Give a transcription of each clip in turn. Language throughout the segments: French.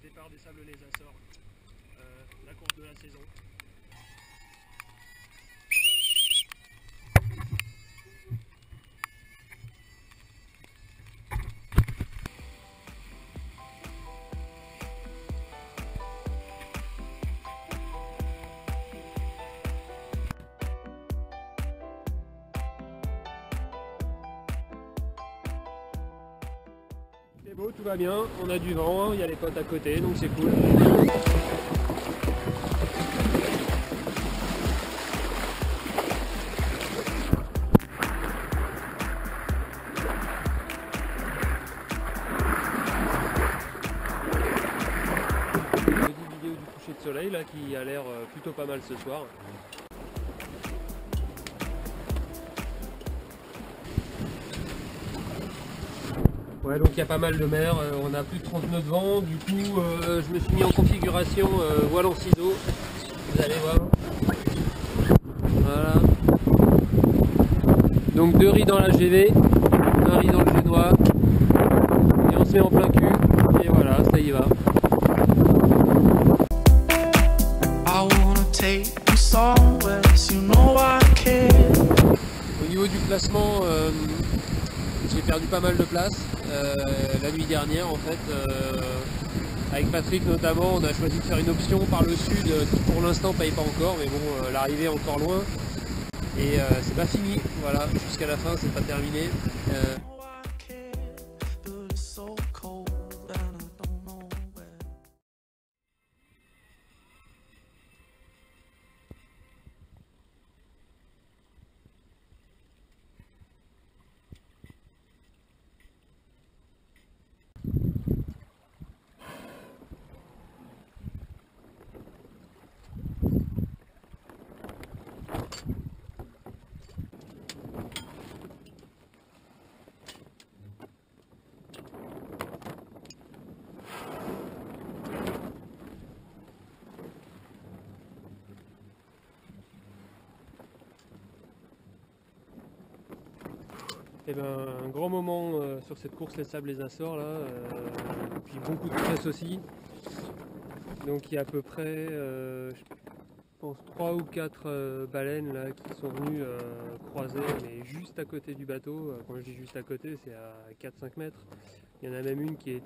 départ des Sables les Açores, la course de la saison. C'est beau, tout va bien, on a du vent, il y a les potes à côté, donc c'est cool. Petite vidéo du coucher de soleil là qui a l'air plutôt pas mal ce soir. Ouais, donc il y a pas mal de mer, on a plus de 30 nœuds de vent, du coup je me suis mis en configuration voile en ciseaux, vous allez voir. Voilà. Donc 2 riz dans la GV, 1 riz dans le génois, et on se met en plein cul, et voilà, ça y va. Au niveau du classement, j'ai perdu pas mal de place la nuit dernière en fait. Avec Patrick notamment, on a choisi de faire une option par le sud qui pour l'instant paye pas encore, mais bon, l'arrivée est encore loin. Et c'est pas fini, voilà, jusqu'à la fin c'est pas terminé. Et ben, un grand moment sur cette course les Sables les Açores là, puis beaucoup de presse aussi. Donc il y a à peu près, je pense 3 ou 4 baleines là qui sont venues croiser, mais juste à côté du bateau. Quand je dis juste à côté, c'est à 4-5 mètres. Il y en a même une qui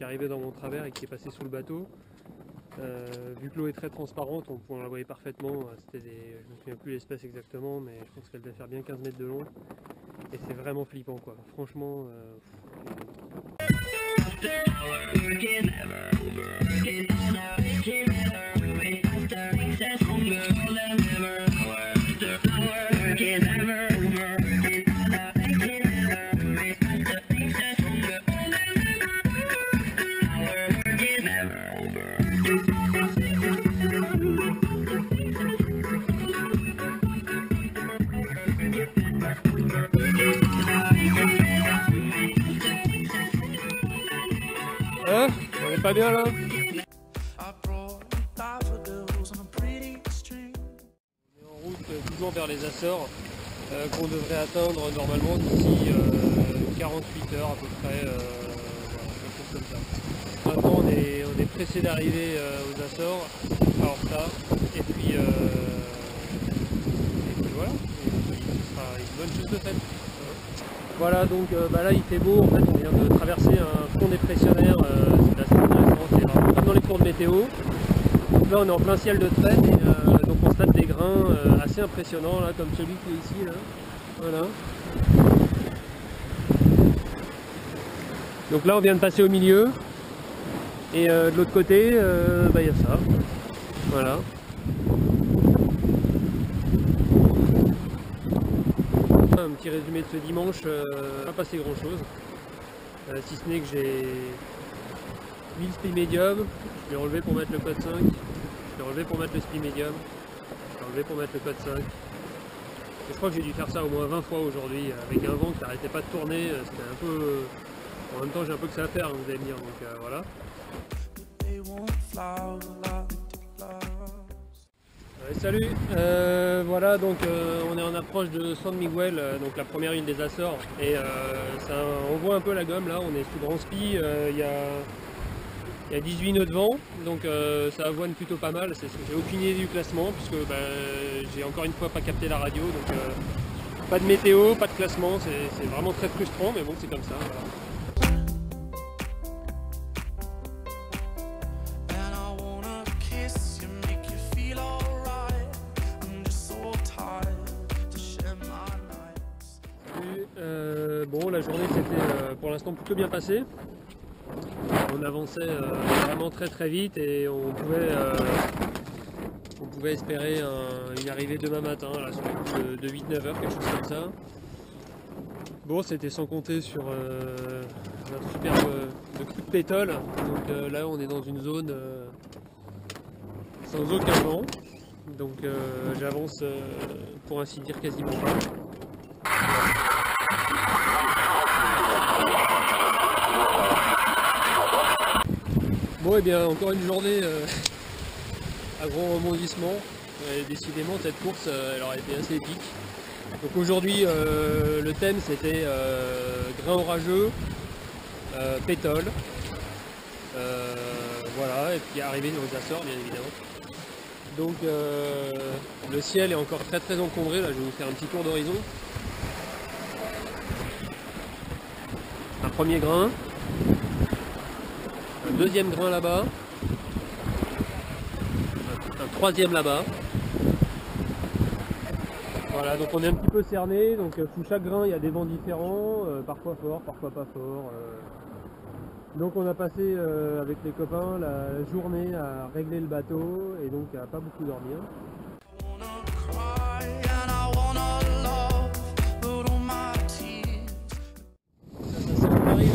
arrivait dans mon travers et qui est passée sous le bateau. Vu que l'eau est très transparente, on la voyait parfaitement. Je ne me souviens plus l'espèce exactement, mais je pense qu'elle devait faire bien 15 mètres de long. Et c'est vraiment flippant quoi, franchement. Hein? On est pas bien là? On est en route toujours vers les Açores qu'on devrait atteindre normalement d'ici 48 heures à peu près, quelque chose comme ça. Maintenant on est pressé d'arriver aux Açores, pas en retard, et puis voilà, ce sera une bonne chose de faite. Voilà, donc là il fait beau, en fait on vient de traverser un front dépressionnaire, c'est assez intéressant, c'est vraiment comme dans les cours de météo. Donc là on est en plein ciel de traite et donc on constate des grains assez impressionnants là, comme celui qui est ici là. Voilà. Donc là on vient de passer au milieu et de l'autre côté il y a ça. Voilà. Un petit résumé de ce dimanche, pas passé grand chose, si ce n'est que j'ai mis le spi médium, je l'ai enlevé pour mettre le code 5, je l'ai enlevé pour mettre le spi médium, je l'ai enlevé pour mettre le code 5. Et je crois que j'ai dû faire ça au moins 20 fois aujourd'hui, avec un vent qui n'arrêtait pas de tourner, c'était un peu... En même temps j'ai un peu que ça à faire, vous allez me dire, donc voilà. Salut, voilà donc on est en approche de San Miguel, donc la première île des Açores, et on voit un peu la gomme là, on est sous grand spi, il y a Il y a 18 nœuds de vent, donc ça avoine plutôt pas mal. J'ai aucune idée du classement puisque j'ai encore une fois pas capté la radio, donc pas de météo, pas de classement, c'est vraiment très frustrant, mais bon, c'est comme ça. Voilà. Bon, la journée s'était pour l'instant plutôt bien passée. On avançait vraiment très vite et on pouvait espérer une arrivée demain matin là, sur les coups de 8-9 heures, quelque chose comme ça. Bon, c'était sans compter sur notre superbe coup de pétole. Donc là, on est dans une zone sans aucun vent. Donc j'avance pour ainsi dire quasiment pas. Bon, et bien encore une journée à gros rebondissement. Décidément, cette course elle aurait été assez épique. Donc aujourd'hui, le thème c'était grain orageux, pétole. Voilà, et puis arrivé aux Açores, bien évidemment. Donc le ciel est encore très encombré. Là, je vais vous faire un petit tour d'horizon. Un premier grain. Un deuxième grain là-bas, un troisième là-bas. Voilà, donc on est un petit peu cerné, donc sous chaque grain il y a des vents différents, parfois forts, parfois pas forts. Donc on a passé avec les copains la journée à régler le bateau et donc à pas beaucoup dormir. Ça c'est arrivé.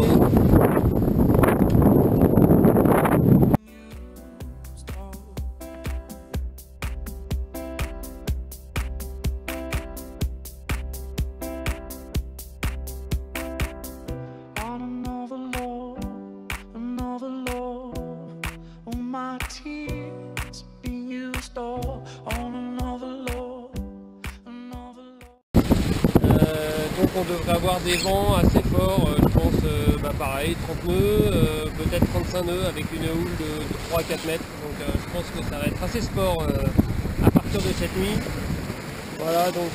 Donc on devrait avoir des vents assez forts, je pense pareil, 30 nœuds, peut-être 35 nœuds avec une houle de 3 à 4 mètres. Donc je pense que ça va être assez sport à partir de cette nuit. Voilà, donc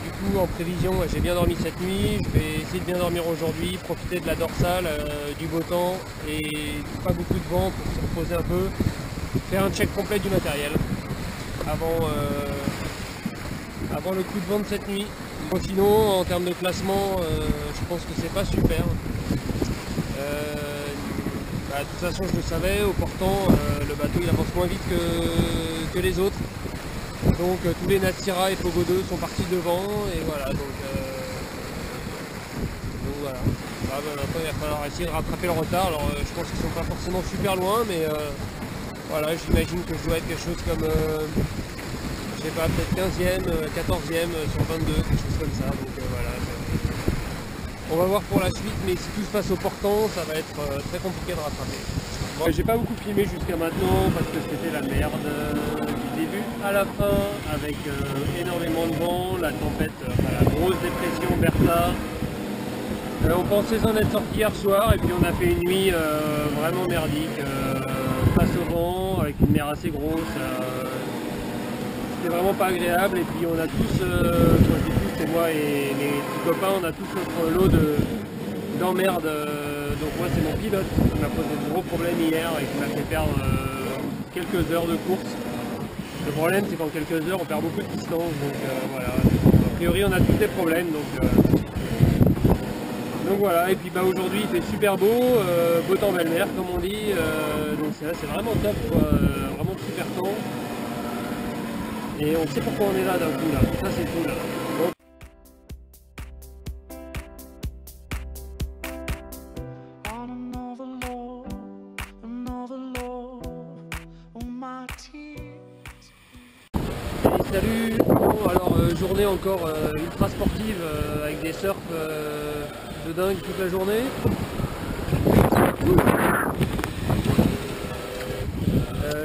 du coup en prévision, j'ai bien dormi cette nuit, je vais essayer de bien dormir aujourd'hui, profiter de la dorsale, du beau temps et pas beaucoup de vent pour se reposer un peu, faire un check complet du matériel avant le coup de vent de cette nuit. Bon, sinon, en termes de classement, je pense que c'est pas super. De toute façon, je le savais, au portant, le bateau il avance moins vite que les autres. Donc tous les Natsira et Pogo 2 sont partis devant, et voilà. Donc voilà. Maintenant, il va falloir essayer de rattraper le retard. Alors, je pense qu'ils sont pas forcément super loin, mais voilà, j'imagine que je dois être quelque chose comme... je sais pas, peut-être 15e, 14e sur 22, quelque chose comme ça. Donc voilà, on va voir pour la suite, mais si tout se passe au portant, ça va être très compliqué de rattraper. Bon, j'ai pas beaucoup filmé jusqu'à maintenant parce que c'était la merde du début à la fin, avec énormément de vent, la tempête, la grosse dépression Bertha. On pensait en être sorti hier soir et puis on a fait une nuit vraiment merdique, face au vent, avec une mer assez grosse. C'était vraiment pas agréable et puis on a tous, quand je dis tous, c'est moi et mes petits copains, on a tous notre lot d'emmerdes. Donc moi c'est mon pilote qui m'a posé de gros problèmes hier et qui m'a fait perdre quelques heures de course. Le problème c'est qu'en quelques heures on perd beaucoup de distance, donc voilà. A priori on a tous les problèmes, donc voilà. Et puis aujourd'hui il fait super beau, beau temps belle mer comme on dit, donc c'est vraiment top quoi, vraiment super temps. Et on sait pourquoi on est là d'un coup là, ça c'est cool là. Bon. Et salut. Bon alors journée encore ultra sportive avec des surfs de dingue toute la journée. Cool.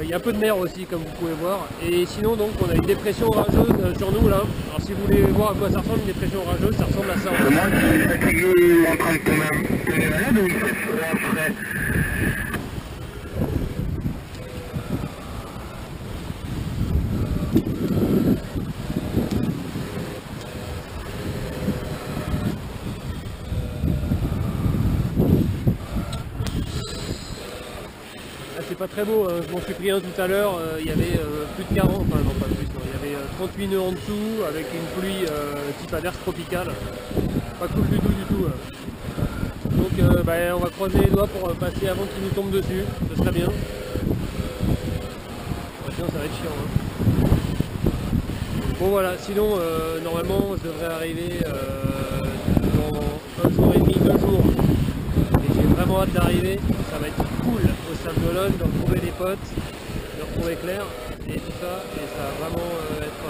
Il y a un peu de mer aussi comme vous pouvez voir, et sinon donc on a une dépression orageuse sur nous là. Alors si vous voulez voir à quoi ça ressemble une dépression orageuse, ça ressemble à ça. pas très beau, hein. Je m'en suis pris un tout à l'heure, il y avait plus de 40, enfin non pas plus, non, il y avait 38 nœuds en dessous avec une pluie type averse tropicale. Pas cool du tout. Donc on va croiser les doigts pour passer avant qu'il nous tombe dessus, ce serait bien. Sinon ça va être chiant. Hein. Bon voilà, sinon normalement je devrais arriver dans un jour et demi, 2 jours. Et j'ai vraiment hâte d'arriver, ça va être cool au Sable d'Olonne, de retrouver les potes, de retrouver Claire et tout ça. Et ça va vraiment être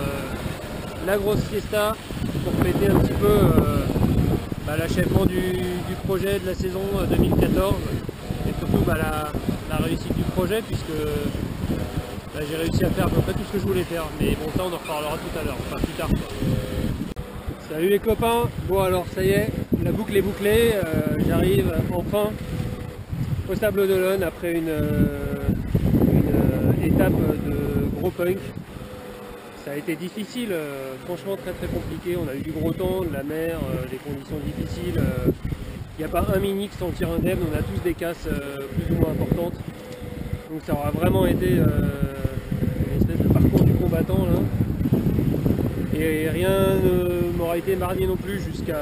la grosse fiesta pour fêter un petit peu l'achèvement du projet de la saison 2014 et surtout la réussite du projet puisque j'ai réussi à faire à peu près tout ce que je voulais faire. Mais bon, ça on en reparlera tout à l'heure, enfin plus tard. Salut les copains, bon alors ça y est, la boucle est bouclée, j'arrive enfin au Sable d'Olonne après une étape de gros punk. Ça a été difficile, franchement très compliqué, on a eu du gros temps, de la mer, des conditions difficiles. Il n'y a pas un mini sans tir indemne, on a tous des casses plus ou moins importantes. Donc ça aura vraiment été une espèce de parcours du combattant là. Et rien ne m'aura été épargné non plus jusqu'à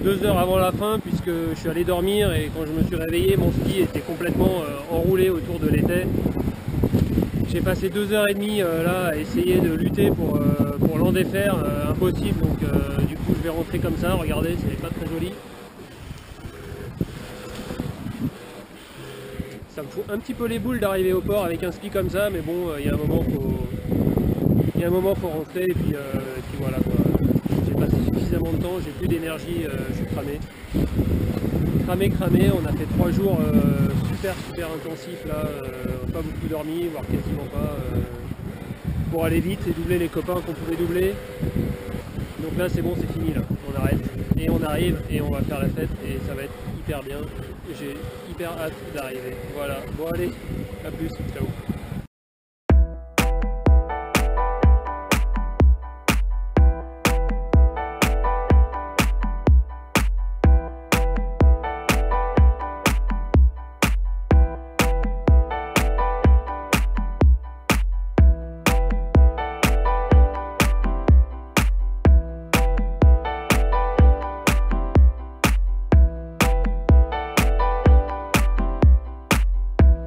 2 heures avant la fin puisque je suis allé dormir et quand je me suis réveillé mon ski était complètement enroulé autour de l'étai. J'ai passé 2h30 là à essayer de lutter pour l'en défaire, impossible, donc du coup je vais rentrer comme ça, regardez, c'est pas très joli. Ça me fout un petit peu les boules d'arriver au port avec un ski comme ça, mais bon, il y a un moment faut rentrer et puis voilà quoi. J'ai passé suffisamment de temps, j'ai plus d'énergie, je suis cramé. Cramé, on a fait 3 jours super intensifs là, pas beaucoup dormi, voire quasiment pas, pour aller vite et doubler les copains qu'on pouvait doubler. Donc là c'est bon, c'est fini là, on arrête et on arrive et on va faire la fête et ça va être hyper bien. J'ai hyper hâte d'arriver. Voilà, bon allez, à plus, ciao.